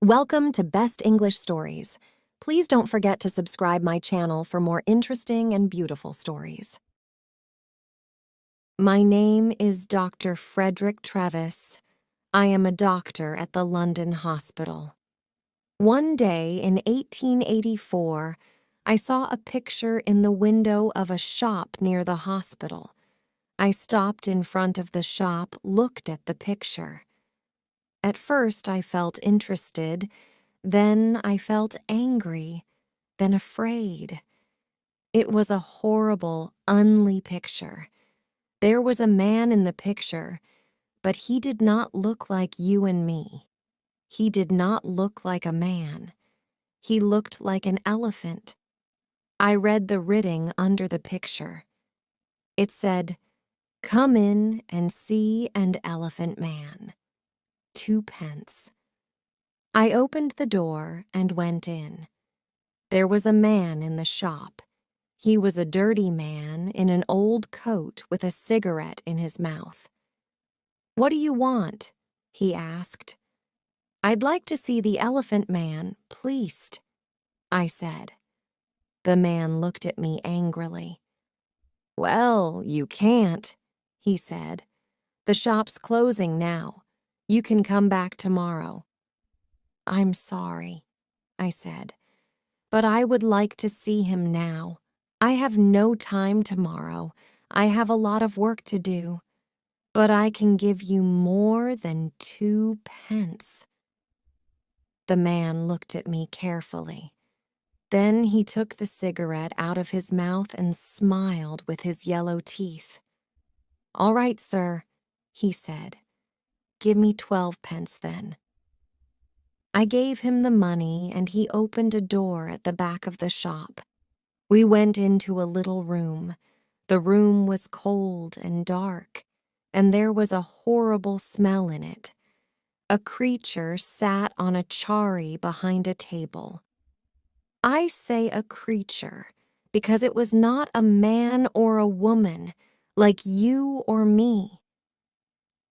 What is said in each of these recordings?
Welcome to Best English Stories. Please don't forget to subscribe my channel for more interesting and beautiful stories. My name is Dr. Frederick Travis. I am a doctor at the London hospital. One day in 1884, I saw a picture in the window of a shop near the hospital. I stopped in front of the shop, looked at the picture. At first, I felt interested. Then I felt angry, then afraid. It was a horrible, ugly picture. There was a man in the picture, but he did not look like you and me. He did not look like a man. He looked like an elephant. I read the writing under the picture. It said, "Come in and see an elephant man. 2 pence." I opened the door and went in. There was a man in the shop. He was a dirty man in an old coat with a cigarette in his mouth. "What do you want?" he asked. "I'd like to see the elephant man, pleased," I said. The man looked at me angrily. "Well, you can't," he said. "The shop's closing now. You can come back tomorrow." "I'm sorry," I said, "but I would like to see him now. I have no time tomorrow. I have a lot of work to do. But I can give you more than 2 pence." The man looked at me carefully. Then he took the cigarette out of his mouth and smiled with his yellow teeth. "All right, sir," he said. "Give me 12 pence then." I gave him the money and he opened a door at the back of the shop. We went into a little room. The room was cold and dark, and there was a horrible smell in it. A creature sat on a chari behind a table. I say a creature because it was not a man or a woman like you or me.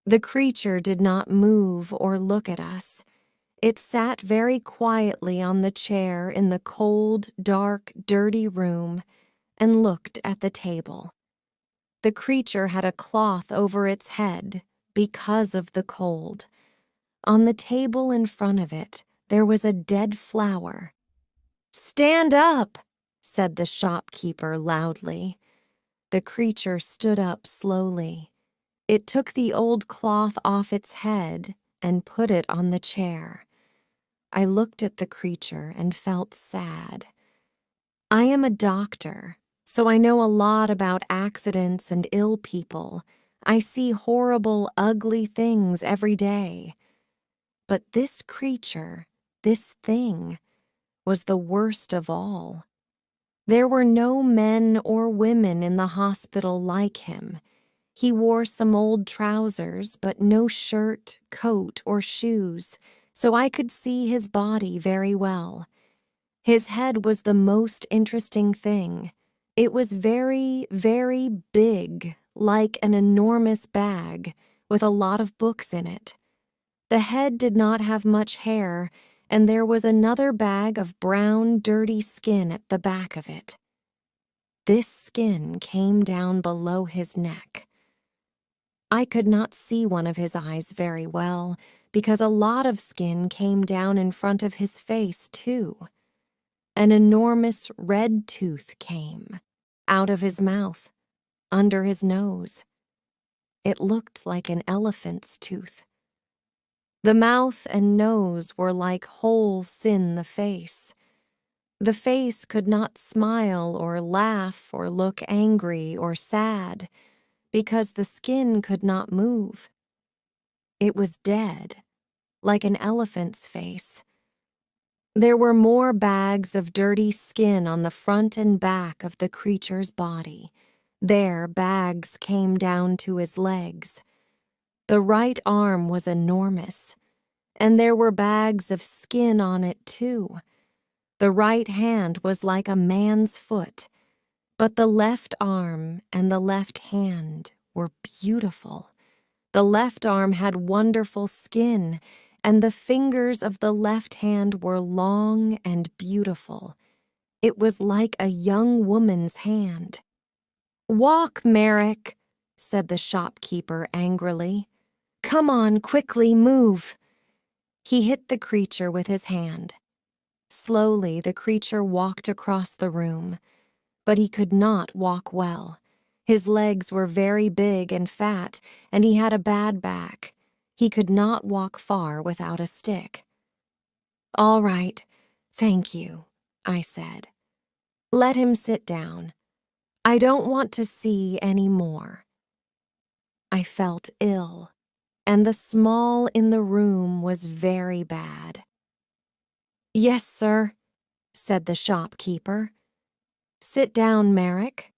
The creature did not move or look at us. It sat very quietly on the chair in the cold, dark, dirty room and looked at the table. The creature had a cloth over its head because of the cold. On the table in front of it, there was a dead flower. "Stand up," said the shopkeeper loudly. The creature stood up slowly. It took the old cloth off its head and put it on the chair. I looked at the creature and felt sad. I am a doctor, so I know a lot about accidents and ill people. I see horrible, ugly things every day. But this creature, this thing, was the worst of all. There were no men or women in the hospital like him. He wore some old trousers, but no shirt, coat, or shoes, so I could see his body very well. His head was the most interesting thing. It was very, very big, like an enormous bag, with a lot of books in it. The head did not have much hair, and there was another bag of brown, dirty skin at the back of it. This skin came down below his neck. I could not see one of his eyes very well, because a lot of skin came down in front of his face, too. An enormous red tooth came out of his mouth, under his nose. It looked like an elephant's tooth. The mouth and nose were like holes in the face. The face could not smile or laugh or look angry or sad, because the skin could not move. It was dead, like an elephant's face. There were more bags of dirty skin on the front and back of the creature's body. There, bags came down to his legs. The right arm was enormous, and there were bags of skin on it, too. The right hand was like a man's foot, but the left arm and the left hand were beautiful. The left arm had wonderful skin, and the fingers of the left hand were long and beautiful. It was like a young woman's hand. "Walk, Merrick," said the shopkeeper angrily. "Come on, quickly, move." He hit the creature with his hand. Slowly, the creature walked across the room, but he could not walk well. His legs were very big and fat, and he had a bad back. He could not walk far without a stick. "All right, thank you," I said. "Let him sit down. I don't want to see any more." I felt ill, and the smell in the room was very bad. "Yes, sir," said the shopkeeper. "Sit down, Merrick."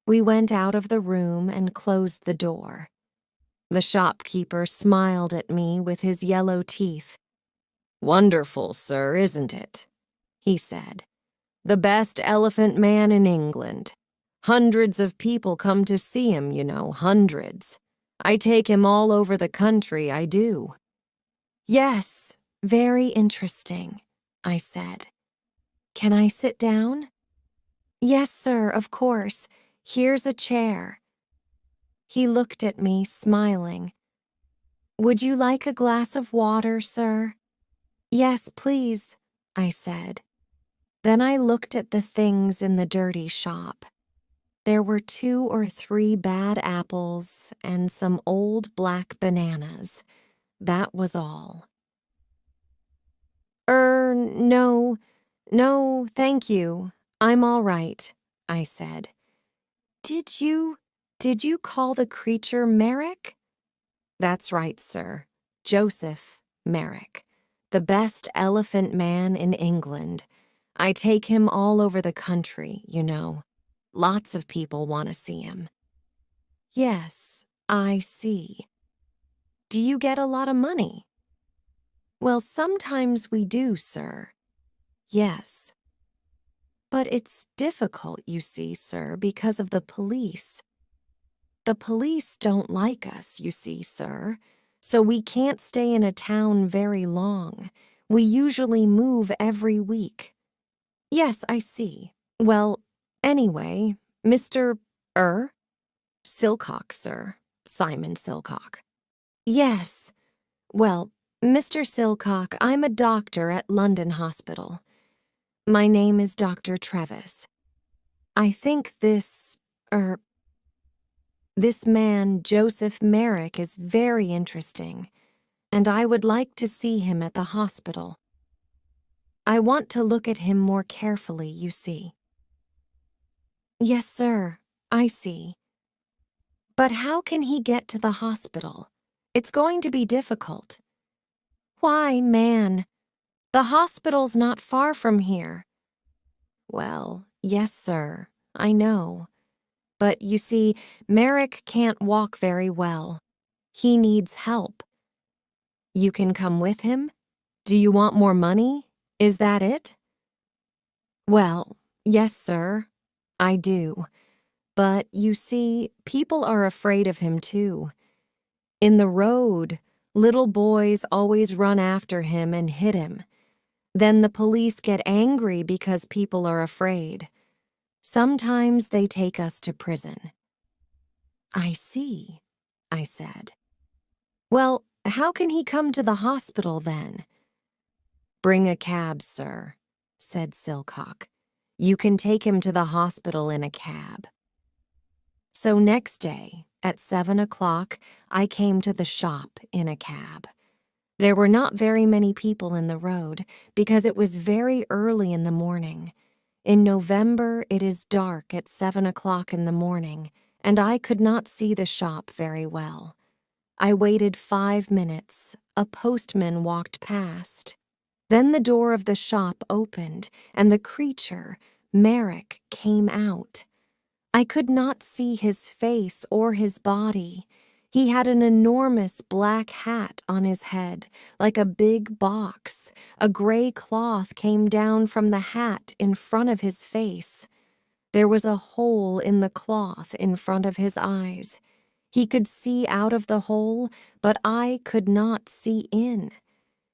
We went out of the room and closed the door. The shopkeeper smiled at me with his yellow teeth. "Wonderful, sir, isn't it?" he said. "The best elephant man in England. Hundreds of people come to see him, you know, hundreds. I take him all over the country, I do." "Yes, very interesting," I said. "Can I sit down?" "Yes, sir, of course. Here's a chair." He looked at me, smiling. "Would you like a glass of water, sir?" "Yes, please," I said. Then I looked at the things in the dirty shop. There were 2 or 3 bad apples and some old black bananas. That was all. No, thank you. I'm all right," I said. Did you call the creature Merrick?" "That's right, sir. Joseph Merrick, the best elephant man in England. I take him all over the country, you know. Lots of people want to see him." "Yes, I see. Do you get a lot of money?" "Well, sometimes we do, sir." "Yes. But it's difficult, you see, sir, because of the police. The police don't like us, you see, sir, so we can't stay in a town very long. We usually move every week." "Yes, I see. Well, anyway, Mr. Silcock, sir. Simon Silcock." "Yes. Well, Mr. Silcock, I'm a doctor at London Hospital. My name is Dr. Trevis. I think this man, Joseph Merrick, is very interesting, and I would like to see him at the hospital. I want to look at him more carefully, you see." "Yes, sir, I see. But how can he get to the hospital? It's going to be difficult." "Why, man? The hospital's not far from here." "Well, yes, sir, I know. But you see, Merrick can't walk very well. He needs help. You can come with him? Do you want more money? Is that it?" "Well, yes, sir, I do. But you see, people are afraid of him too. In the road, little boys always run after him and hit him. Then the police get angry because people are afraid. Sometimes they take us to prison." "I see," I said. "Well, how can he come to the hospital then?" "Bring a cab, sir," said Silcock. "You can take him to the hospital in a cab." So next day, at 7 o'clock, I came to the shop in a cab. There were not very many people in the road because it was very early in the morning. In November, it is dark at 7 o'clock in the morning, and I could not see the shop very well. I waited 5 minutes. A postman walked past. Then the door of the shop opened, and the creature, Merrick, came out. I could not see his face or his body. He had an enormous black hat on his head, like a big box. A gray cloth came down from the hat in front of his face. There was a hole in the cloth in front of his eyes. He could see out of the hole, but I could not see in.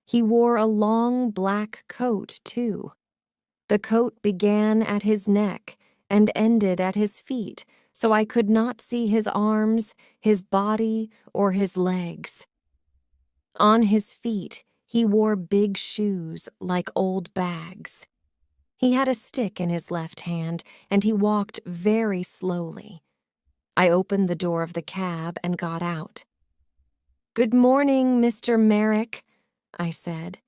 He wore a long black coat, too. The coat began at his neck and ended at his feet, so I could not see his arms, his body, or his legs. On his feet, he wore big shoes like old bags. He had a stick in his left hand, and he walked very slowly. I opened the door of the cab and got out. "Good morning, Mr. Merrick," I said.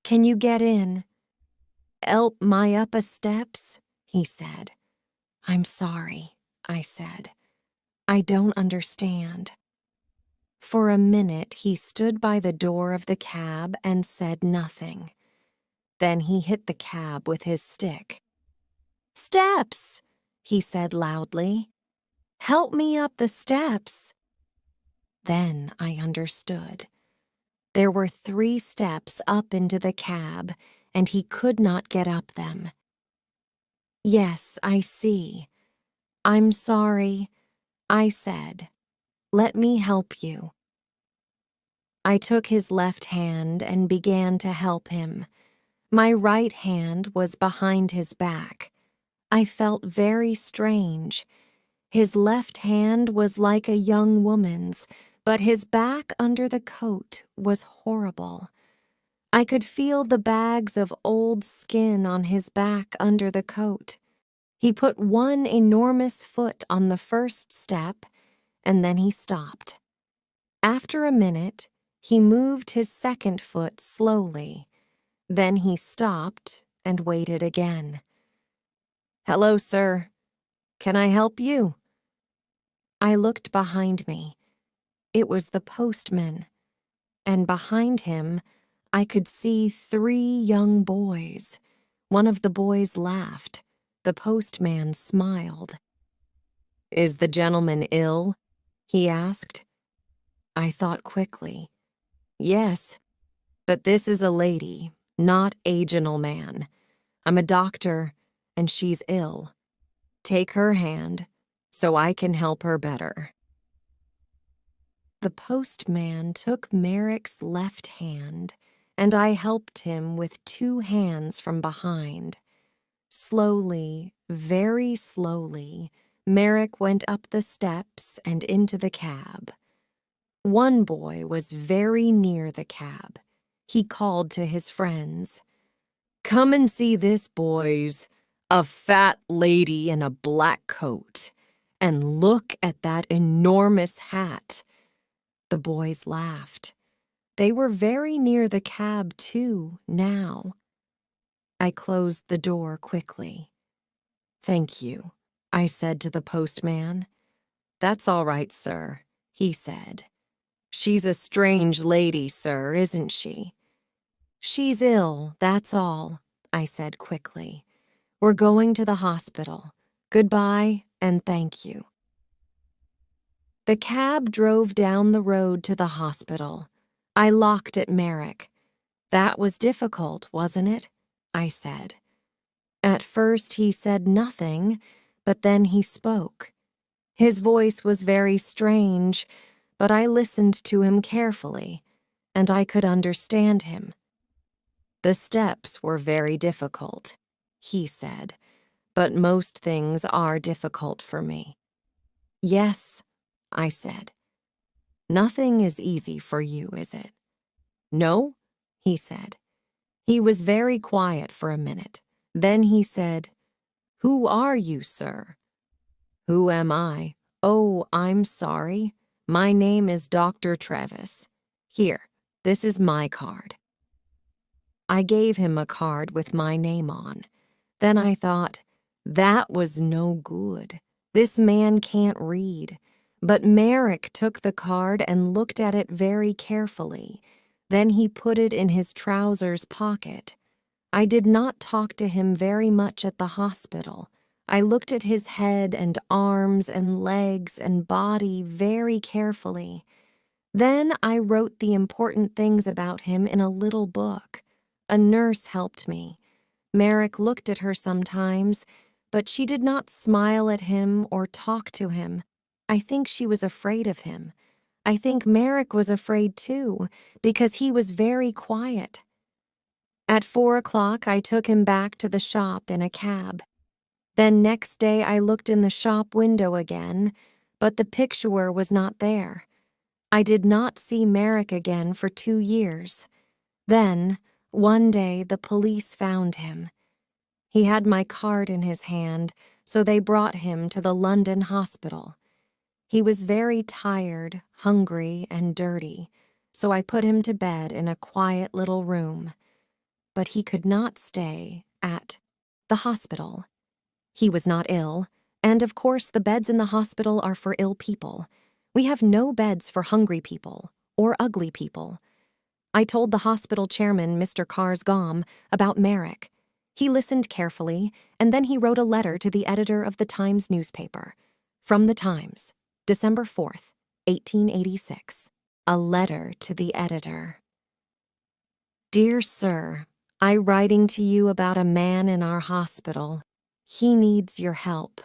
"Can you get in?" "Elp my up a steps," he said. "I'm sorry," I said. "I don't understand." For a minute, he stood by the door of the cab and said nothing. Then he hit the cab with his stick. "Steps!" he said loudly. "Help me up the steps." Then I understood. There were 3 steps up into the cab, and he could not get up them. "Yes, I see. I'm sorry," I said. "Let me help you." I took his left hand and began to help him. My right hand was behind his back. I felt very strange. His left hand was like a young woman's, but his back under the coat was horrible. I could feel the bags of old skin on his back under the coat. He put one enormous foot on the first step, and then he stopped. After a minute, he moved his second foot slowly. Then he stopped and waited again. "Hello, sir. Can I help you?" I looked behind me. It was the postman, and behind him, I could see 3 young boys. One of the boys laughed. The postman smiled. "Is the gentleman ill?" he asked. I thought quickly. "Yes, but this is a lady, not a gentleman. I'm a doctor, and she's ill. Take her hand, so I can help her better." The postman took Merrick's left hand, and I helped him with 2 hands from behind. Slowly, very slowly, Merrick went up the steps and into the cab. One boy was very near the cab. He called to his friends, "Come and see this, boys. A fat lady in a black coat. And look at that enormous hat." The boys laughed. They were very near the cab, too, now. I closed the door quickly. "Thank you," I said to the postman. "That's all right, sir," he said. "She's a strange lady, sir, isn't she?" "She's ill, that's all," I said quickly. "We're going to the hospital. Goodbye, and thank you." The cab drove down the road to the hospital. I locked at Merrick. "That was difficult, wasn't it?" I said. At first he said nothing, but then he spoke. His voice was very strange, but I listened to him carefully, and I could understand him. "The steps were very difficult," he said, "but most things are difficult for me." "Yes," I said. "Nothing is easy for you, is it?" "No," he said. He was very quiet for a minute. Then he said, "Who are you, sir?" "Who am I? Oh, I'm sorry. My name is Dr. Travis. Here, this is my card." I gave him a card with my name on. Then I thought, that was no good. This man can't read. But Merrick took the card and looked at it very carefully. Then he put it in his trousers pocket. I did not talk to him very much at the hospital. I looked at his head and arms and legs and body very carefully. Then I wrote the important things about him in a little book. A nurse helped me. Merrick looked at her sometimes, but she did not smile at him or talk to him. I think she was afraid of him. I think Merrick was afraid too, because he was very quiet. At 4 o'clock, I took him back to the shop in a cab. Then next day I looked in the shop window again, but the picture was not there. I did not see Merrick again for 2 years. Then, one day, the police found him. He had my card in his hand, so they brought him to the London hospital. He was very tired, hungry, and dirty, so I put him to bed in a quiet little room. But he could not stay at the hospital. He was not ill, and of course the beds in the hospital are for ill people. We have no beds for hungry people or ugly people. I told the hospital chairman, Mr. Karsgom, about Merrick. He listened carefully, and then he wrote a letter to the editor of the Times newspaper. From the Times, December 4th, 1886. A letter to the editor. Dear Sir, I writing to you about a man in our hospital. He needs your help.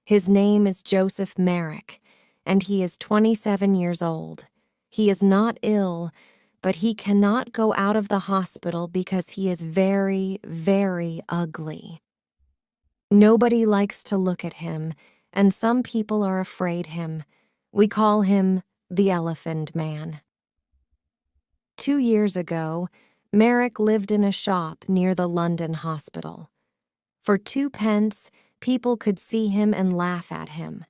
His name is Joseph Merrick, and he is 27 years old. He is not ill, but he cannot go out of the hospital because he is very, very ugly. Nobody likes to look at him, and some people are afraid him. We call him the Elephant Man. 2 years ago, Merrick lived in a shop near the London hospital. For 2 pence, people could see him and laugh at him.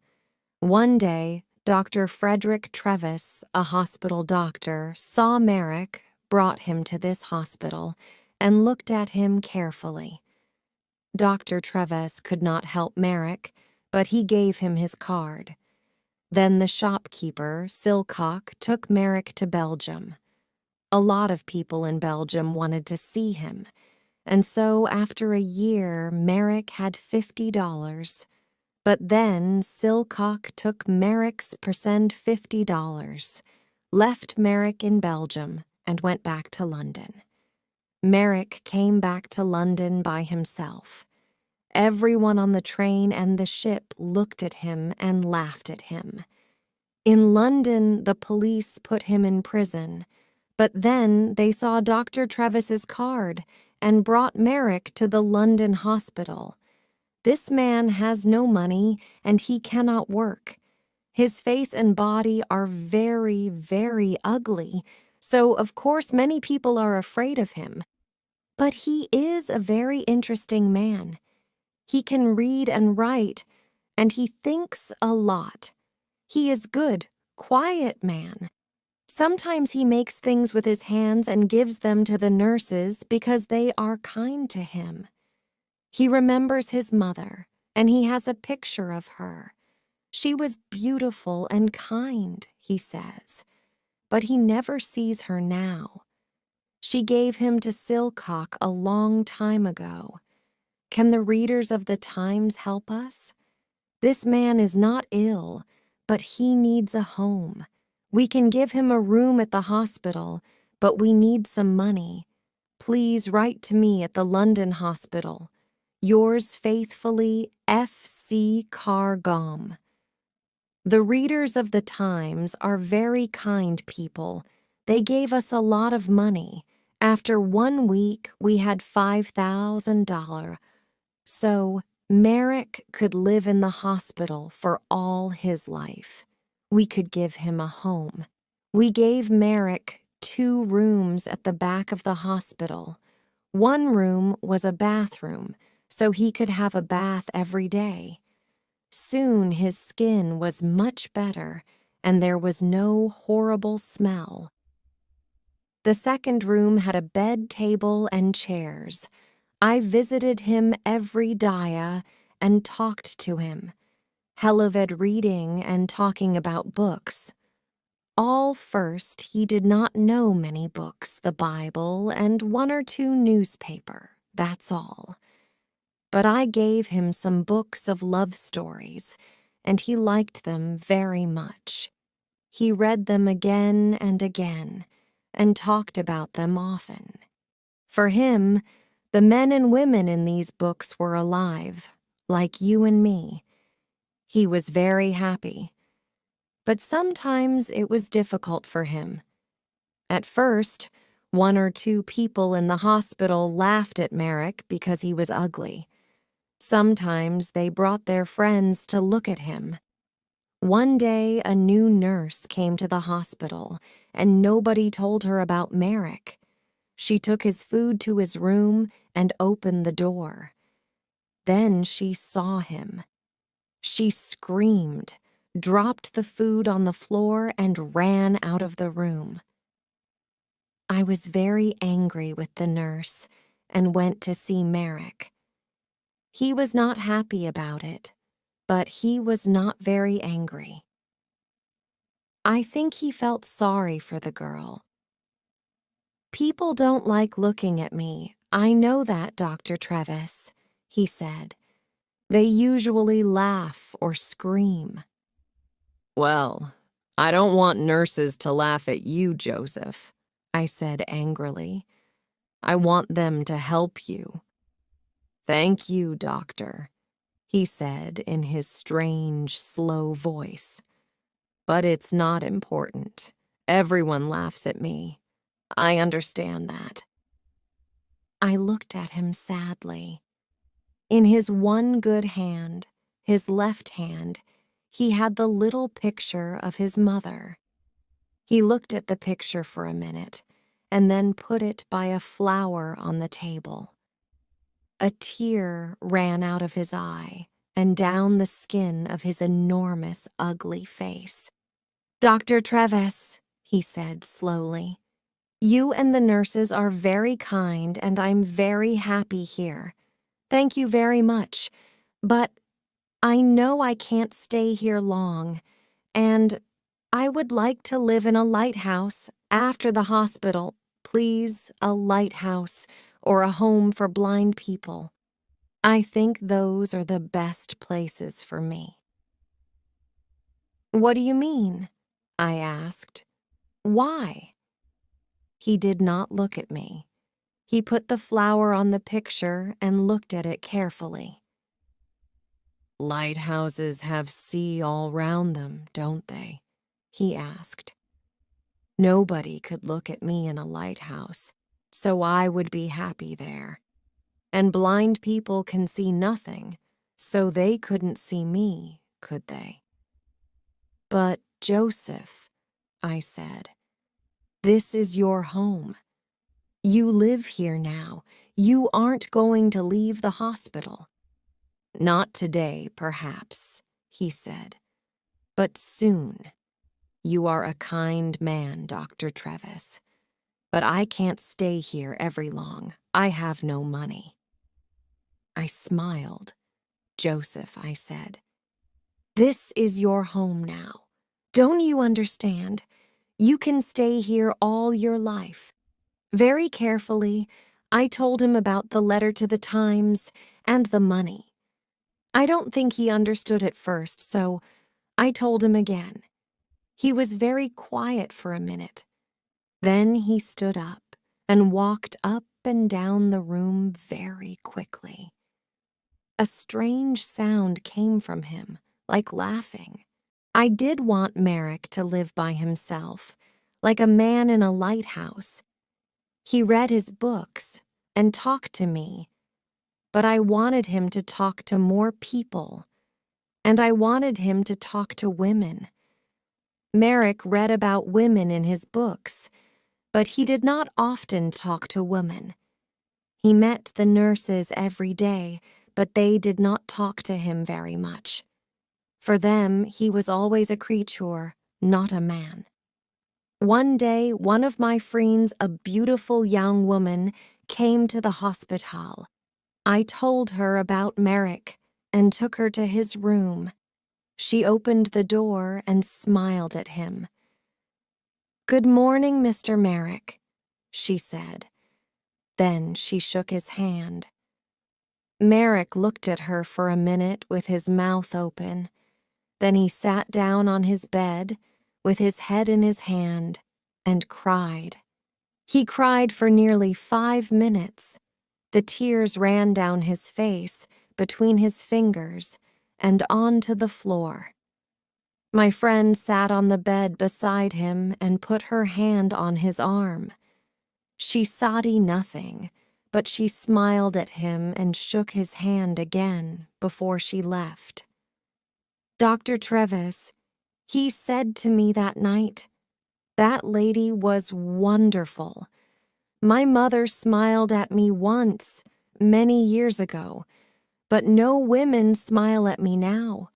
One day, Dr. Frederick Travis, a hospital doctor, saw Merrick, brought him to this hospital, and looked at him carefully. Dr. Travis could not help Merrick, but he gave him his card. Then the shopkeeper, Silcock, took Merrick to Belgium. A lot of people in Belgium wanted to see him, and so after a year, Merrick had $50. But then Silcock took Merrick's $50, left Merrick in Belgium, and went back to London. Merrick came back to London by himself. Everyone on the train and the ship looked at him and laughed at him. In London, the police put him in prison, but then they saw Dr. Travis's card and brought Merrick to the London hospital. This man has no money and he cannot work. His face and body are very, very ugly, so of course many people are afraid of him. But he is a very interesting man. He can read and write, and he thinks a lot. He is good, quiet man. Sometimes he makes things with his hands and gives them to the nurses because they are kind to him. He remembers his mother, and he has a picture of her. She was beautiful and kind, he says, but he never sees her now. She gave him to Silcock a long time ago. Can the readers of the Times help us? This man is not ill, but he needs a home. We can give him a room at the hospital, but we need some money. Please write to me at the London Hospital. Yours faithfully, F.C. Karsgom. The readers of the Times are very kind people. They gave us a lot of money. After 1 week, we had $5,000. So Merrick could live in the hospital for all his life. We could give him a home. We gave Merrick 2 rooms at the back of the hospital. One room was a bathroom, so he could have a bath every day. Soon his skin was much better, and there was no horrible smell. The second room had a bed, table, and chairs. I visited him every dia and talked to him. Helived reading and talking about books. All first, he did not know many books, the Bible, and 1 or 2 newspaper, that's all. But I gave him some books of love stories, and he liked them very much. He read them again and again, and talked about them often. For him, the men and women in these books were alive, like you and me. He was very happy. but sometimes it was difficult for him. At first, 1 or 2 people in the hospital laughed at Merrick because he was ugly. Sometimes they brought their friends to look at him. One day, a new nurse came to the hospital, and nobody told her about Merrick. She took his food to his room and opened the door. Then she saw him. She screamed, dropped the food on the floor, and ran out of the room. I was very angry with the nurse and went to see Merrick. He was not happy about it, but he was not very angry. I think he felt sorry for the girl. "People don't like looking at me. I know that, Dr. Trevis," he said. "They usually laugh or scream." "Well, I don't want nurses to laugh at you, Joseph," I said angrily. "I want them to help you." "Thank you, doctor," he said in his strange, slow voice. "But it's not important. Everyone laughs at me. I understand that." I looked at him sadly. In his one good hand, his left hand, he had the little picture of his mother. He looked at the picture for a minute and then put it by a flower on the table. A tear ran out of his eye and down the skin of his enormous, ugly face. "Dr. Trevis," he said slowly, "you and the nurses are very kind and I'm very happy here. Thank you very much. But I know I can't stay here long, and I would like to live in a lighthouse after the hospital. Please, a lighthouse or a home for blind people. I think those are the best places for me." "What do you mean?" I asked. "Why?" He did not look at me. He put the flower on the picture and looked at it carefully. "Lighthouses have sea all round them, don't they?" he asked. "Nobody could look at me in a lighthouse, so I would be happy there. And blind people can see nothing, so they couldn't see me, could they?" "But, Joseph," I said, "this is your home. You live here now. You aren't going to leave the hospital." "Not today, perhaps," he said, "but soon. You are a kind man, Dr. Trevis. But I can't stay here every long. I have no money." I smiled. "Joseph," I said, "this is your home now. Don't you understand? You can stay here all your life." Very carefully, I told him about the letter to the Times and the money. I don't think he understood at first, so I told him again. He was very quiet for a minute. Then he stood up and walked up and down the room very quickly. A strange sound came from him, like laughing. I did want Merrick to live by himself, like a man in a lighthouse. He read his books and talked to me, but I wanted him to talk to more people, and I wanted him to talk to women. Merrick read about women in his books, but he did not often talk to women. He met the nurses every day, but they did not talk to him very much. For them, he was always a creature, not a man. One day, one of my friends, a beautiful young woman, came to the hospital. I told her about Merrick and took her to his room. She opened the door and smiled at him. "Good morning, Mr. Merrick," she said. Then she shook his hand. Merrick looked at her for a minute with his mouth open. Then he sat down on his bed with his head in his hand and cried. He cried for nearly 5 minutes. The tears ran down his face, between his fingers, and onto the floor. My friend sat on the bed beside him and put her hand on his arm. She saw nothing, but she smiled at him and shook his hand again before she left. Dr. Trevis, he said to me that night, "That lady was wonderful. My mother smiled at me once, many years ago, but no women smile at me now.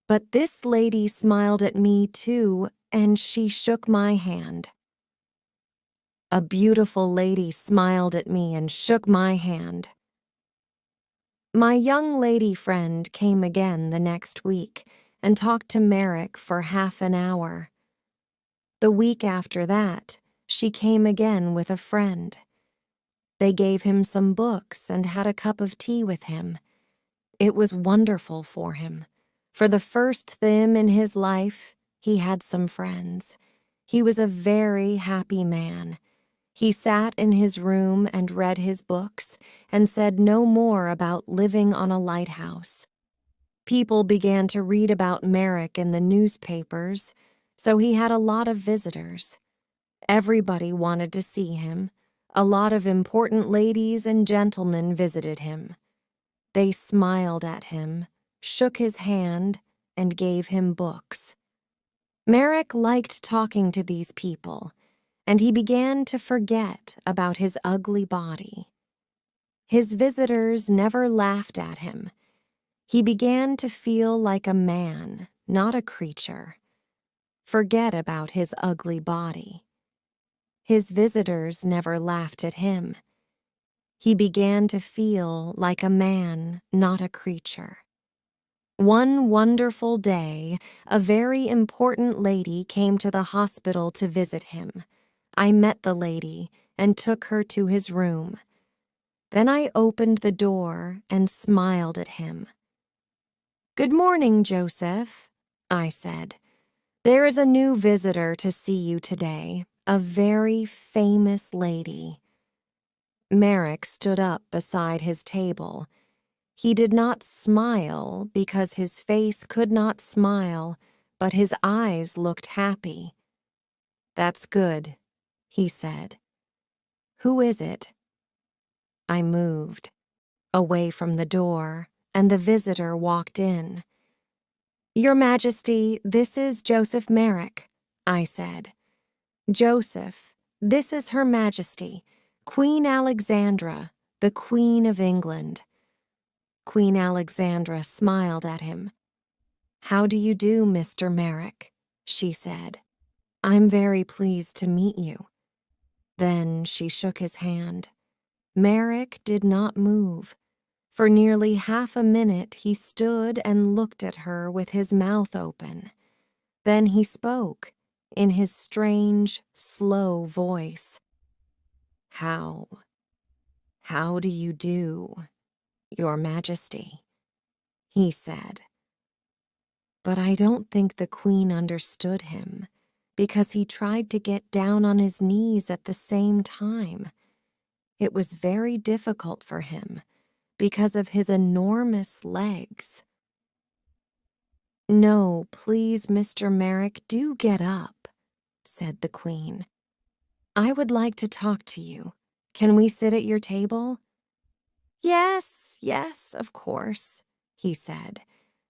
But this lady smiled at me too, and she shook my hand." A beautiful lady smiled at me and shook my hand. My young lady friend came again the next week and talked to Merrick for half an hour. The week after that, she came again with a friend. They gave him some books and had a cup of tea with him. It was wonderful for him. For the first time in his life, he had some friends. He was a very happy man. He sat in his room and read his books and said no more about living on a lighthouse. People began to read about Merrick in the newspapers, so he had a lot of visitors. Everybody wanted to see him. A lot of important ladies and gentlemen visited him. They smiled at him, shook his hand, and gave him books. Merrick liked talking to these people, and he began to forget about his ugly body. His visitors never laughed at him. He began to feel like a man, not a creature. Forget about his ugly body. His visitors never laughed at him. He began to feel like a man, not a creature. One wonderful day, a very important lady came to the hospital to visit him. I met the lady and took her to his room. Then I opened the door and smiled at him. "Good morning, Joseph," I said. "There is a new visitor to see you today, a very famous lady." Merrick stood up beside his table. He did not smile because his face could not smile, but his eyes looked happy. "That's good," he said. "Who is it?" I moved away from the door, and the visitor walked in. "Your Majesty, this is Joseph Merrick," I said. "Joseph, this is Her Majesty, Queen Alexandra, the Queen of England." Queen Alexandra smiled at him. "How do you do, Mr. Merrick?" she said. "I'm very pleased to meet you." Then she shook his hand. Merrick did not move. For nearly half a minute he stood and looked at her with his mouth open. Then he spoke, in his strange, slow voice. How do you do, Your Majesty?" he said. But I don't think the Queen understood him, because he tried to get down on his knees at the same time. It was very difficult for him, because of his enormous legs. "No, please, Mr. Merrick, do get up," said the Queen. "I would like to talk to you. Can we sit at your table?" Yes, of course," he said.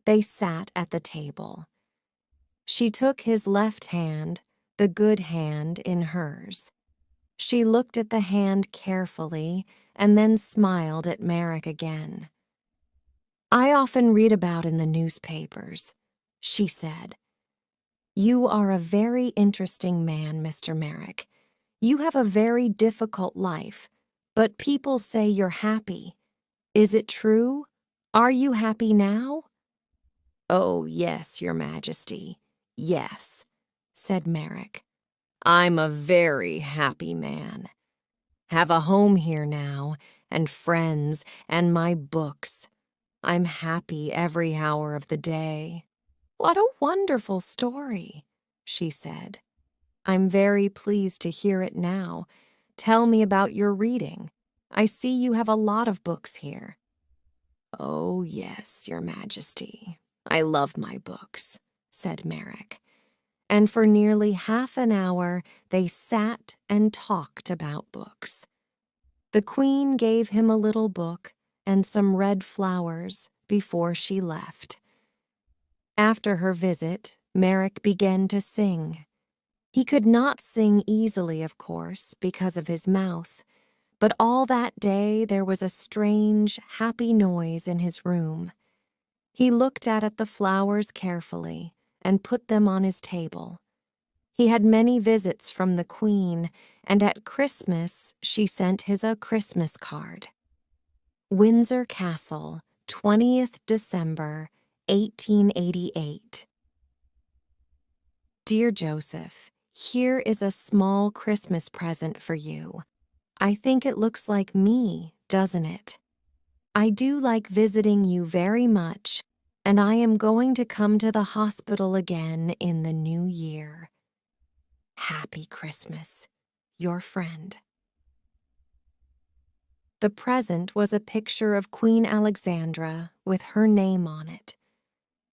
They sat at the table. She took his left hand, the good hand, in hers. She looked at the hand carefully and then smiled at Merrick again. "I often read about in the newspapers," she said. "You are a very interesting man, Mr. Merrick. You have a very difficult life, but people say you're happy. Is it true? Are you happy now?" "Oh, yes, Your Majesty, yes," said Merrick. "I'm a very happy man. Have a home here now, and friends, and my books. I'm happy every hour of the day." "What a wonderful story," she said. "I'm very pleased to hear it now. Tell me about your reading. I see you have a lot of books here." "Oh, yes, Your Majesty. I love my books," said Merrick. And for nearly half an hour they sat and talked about books. The Queen gave him a little book and some red flowers before she left. After her visit, Merrick began to sing. He could not sing easily, of course, because of his mouth, but all that day there was a strange, happy noise in his room. He looked at the flowers carefully and put them on his table. He had many visits from the Queen, and at Christmas she sent his a Christmas card. Windsor Castle, 20th December, 1888. Dear Joseph, here is a small Christmas present for you. I think it looks like me, doesn't it? I do like visiting you very much, and I am going to come to the hospital again in the new year. Happy Christmas, your friend. The present was a picture of Queen Alexandra with her name on it.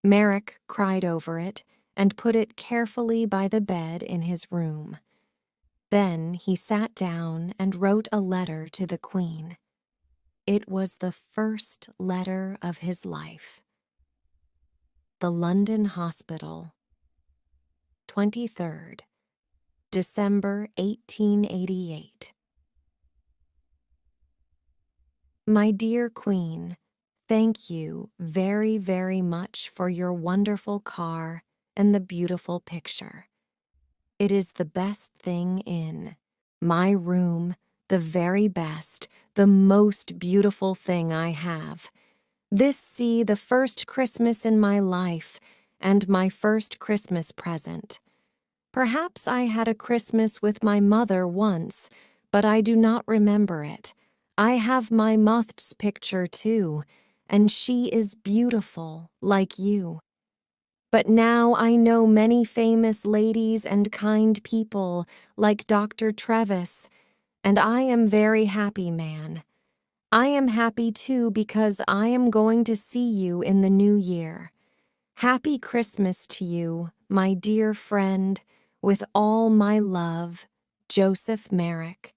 Merrick cried over it and put it carefully by the bed in his room. Then he sat down and wrote a letter to the Queen. It was the first letter of his life. The London Hospital, 23rd December 1888. My dear Queen, thank you very, very much for your wonderful car and the beautiful picture. It is the best thing in my room, the very best, the most beautiful thing I have. The first Christmas in my life, and my first Christmas present. Perhaps I had a Christmas with my mother once, but I do not remember it. I have my mother's picture too, and she is beautiful, like you. But now I know many famous ladies and kind people, like Dr. Trevis, and I am very happy, man. I am happy too because I am going to see you in the new year. Happy Christmas to you, my dear friend, with all my love, Joseph Merrick.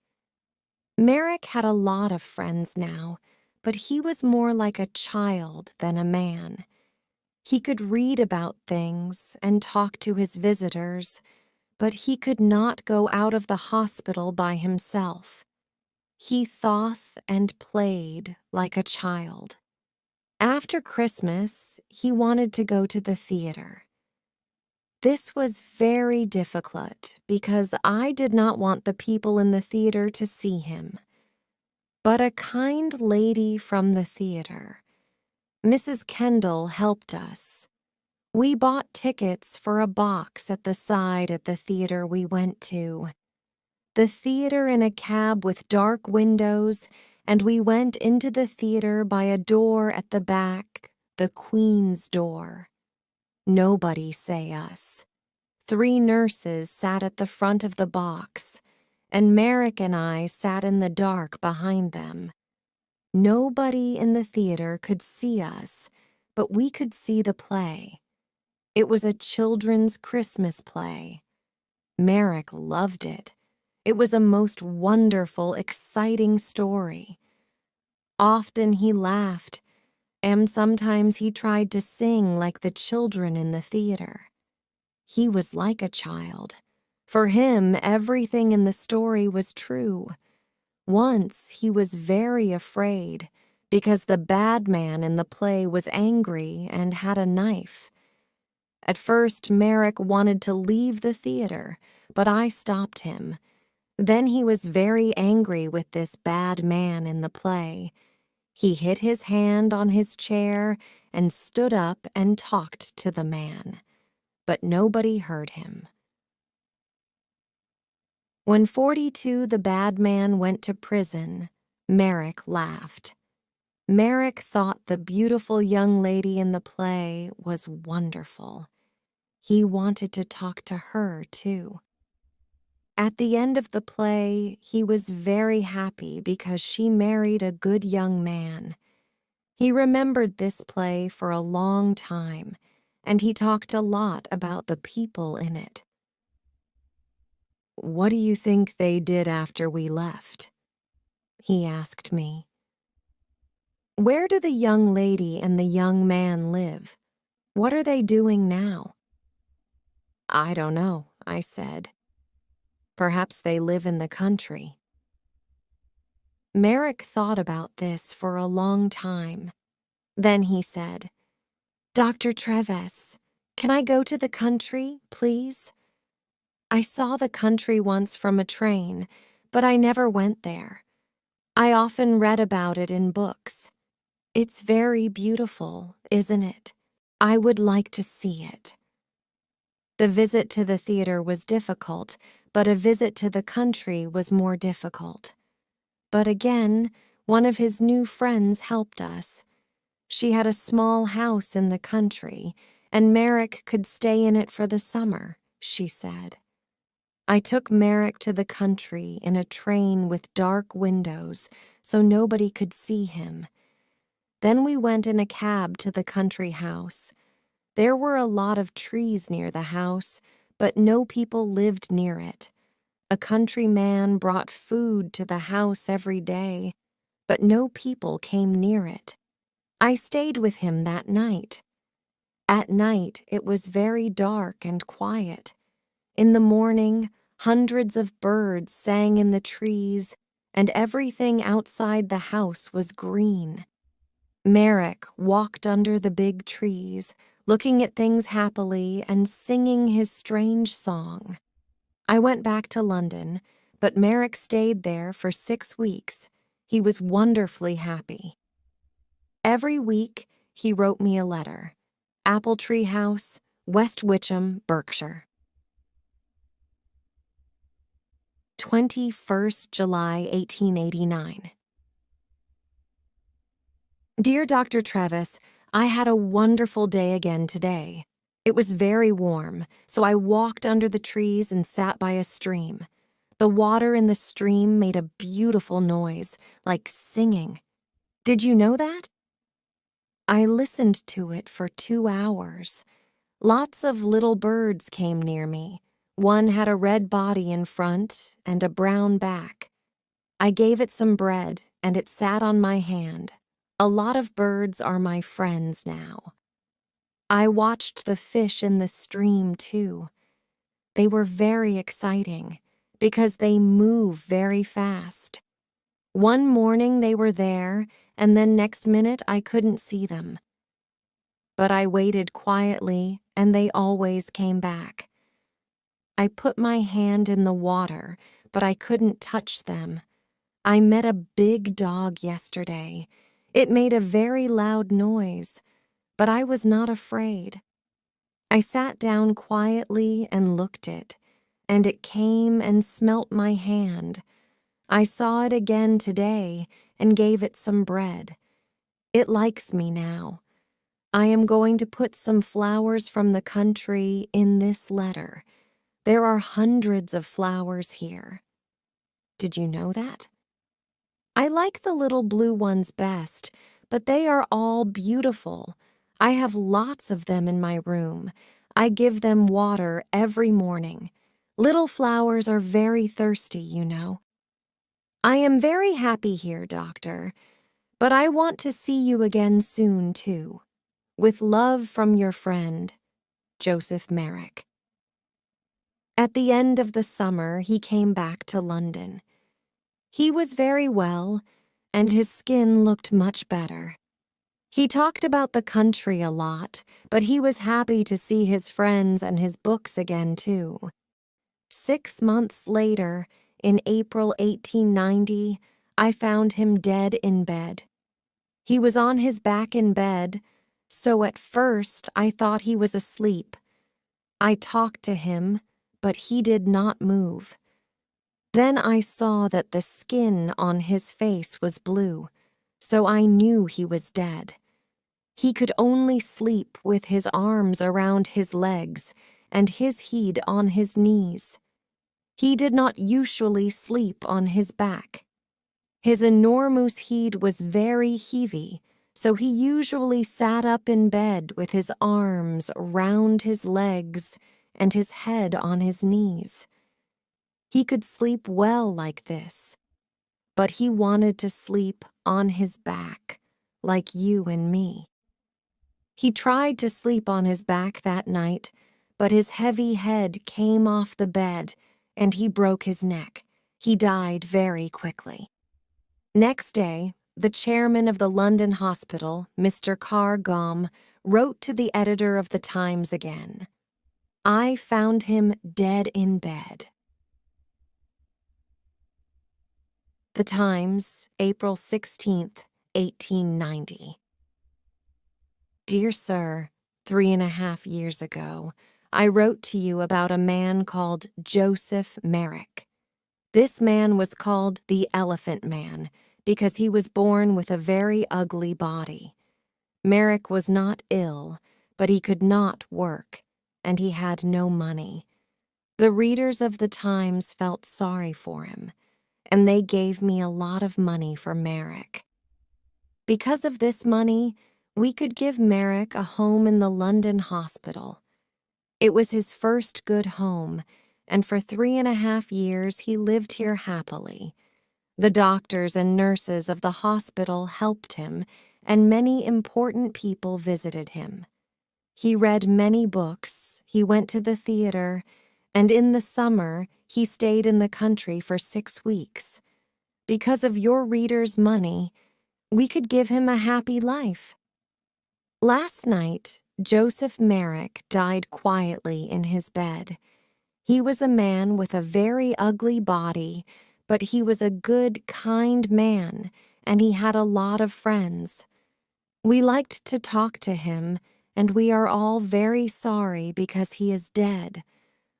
Merrick had a lot of friends now, but he was more like a child than a man. He could read about things and talk to his visitors, but he could not go out of the hospital by himself. He thought and played like a child. After Christmas, he wanted to go to the theater. This was very difficult because I did not want the people in the theater to see him. But a kind lady from the theater, Mrs. Kendall, helped us. We bought tickets for a box at the side at the theater we went to. The theater in a cab with dark windows, and we went into the theater by a door at the back, the Queen's door. Nobody say us. 3 nurses sat at the front of the box, and Merrick and I sat in the dark behind them. Nobody in the theater could see us, but we could see the play. It was a children's Christmas play. Merrick loved it. It was a most wonderful, exciting story. Often he laughed, and sometimes he tried to sing like the children in the theater. He was like a child. For him, everything in the story was true. Once he was very afraid because the bad man in the play was angry and had a knife. At first, Merrick wanted to leave the theater, but I stopped him. Then he was very angry with this bad man in the play. He hit his hand on his chair and stood up and talked to the man, but nobody heard him. When 42 the bad man went to prison, Merrick laughed. Merrick thought the beautiful young lady in the play was wonderful. He wanted to talk to her, too. At the end of the play, he was very happy because she married a good young man. He remembered this play for a long time, and he talked a lot about the people in it. "What do you think they did after we left?" he asked me. "Where do the young lady and the young man live? What are they doing now?" "I don't know," I said. "Perhaps they live in the country." Merrick thought about this for a long time. Then he said, "Dr. Treves, can I go to the country, please? I saw the country once from a train, but I never went there. I often read about it in books. It's very beautiful, isn't it? I would like to see it." The visit to the theater was difficult, but a visit to the country was more difficult. But again, one of his new friends helped us. She had a small house in the country, and Merrick could stay in it for the summer, she said. I took Merrick to the country in a train with dark windows so nobody could see him. Then we went in a cab to the country house. There were a lot of trees near the house, but no people lived near it. A country man brought food to the house every day, but no people came near it. I stayed with him that night. At night, it was very dark and quiet. In the morning, hundreds of birds sang in the trees, and everything outside the house was green. Merrick walked under the big trees, looking at things happily and singing his strange song. I went back to London, but Merrick stayed there for 6 weeks. He was wonderfully happy. Every week, he wrote me a letter. Apple Tree House, West Witcham, Berkshire. 21st July, 1889. Dear Dr. Treves, I had a wonderful day again today. It was very warm, so I walked under the trees and sat by a stream. The water in the stream made a beautiful noise, like singing. Did you know that? I listened to it for 2 hours. Lots of little birds came near me. One had a red body in front and a brown back. I gave it some bread, and it sat on my hand. A lot of birds are my friends now. I watched the fish in the stream, too. They were very exciting because they move very fast. One morning they were there, and then next minute I couldn't see them. But I waited quietly, and they always came back. I put my hand in the water, but I couldn't touch them. I met a big dog yesterday. It made a very loud noise, but I was not afraid. I sat down quietly and looked it, and it came and smelt my hand. I saw it again today and gave it some bread. It likes me now. I am going to put some flowers from the country in this letter. There are hundreds of flowers here. Did you know that? I like the little blue ones best, but they are all beautiful. I have lots of them in my room. I give them water every morning. Little flowers are very thirsty, you know. I am very happy here, Doctor, but I want to see you again soon, too. With love from your friend, Joseph Merrick. At the end of the summer, he came back to London. He was very well, and his skin looked much better. He talked about the country a lot, but he was happy to see his friends and his books again, too. 6 months later, in April 1890, I found him dead in bed. He was on his back in bed, so at first I thought he was asleep. I talked to him, but he did not move. Then I saw that the skin on his face was blue, so I knew he was dead. He could only sleep with his arms around his legs and his head on his knees. He did not usually sleep on his back. His enormous head was very heavy, so he usually sat up in bed with his arms round his legs and his head on his knees. He could sleep well like this, but he wanted to sleep on his back, like you and me. He tried to sleep on his back that night, but his heavy head came off the bed and he broke his neck. He died very quickly. Next day, the chairman of the London hospital, Mr. Carr Gom, wrote to the editor of the Times again. I found him dead in bed. The Times, April 16th, 1890. Dear Sir, 3.5 years ago, I wrote to you about a man called Joseph Merrick. This man was called the Elephant Man because he was born with a very ugly body. Merrick was not ill, but he could not work, and he had no money. The readers of the Times felt sorry for him, and they gave me a lot of money for Merrick. Because of this money, we could give Merrick a home in the London hospital. It was his first good home, and for 3.5 years he lived here happily. The doctors and nurses of the hospital helped him, and many important people visited him. He read many books, he went to the theater, and in the summer he stayed in the country for 6 weeks. Because of your readers' money, we could give him a happy life. Last night, Joseph Merrick died quietly in his bed. He was a man with a very ugly body, but he was a good, kind man, and he had a lot of friends. We liked to talk to him, and we are all very sorry because he is dead.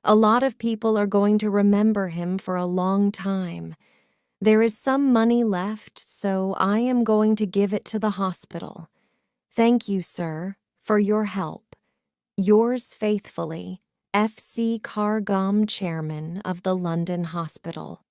A lot of people are going to remember him for a long time. There is some money left, so I am going to give it to the hospital. Thank you, sir, for your help. Yours faithfully, F.C. Carr Gom, Chairman of the London Hospital.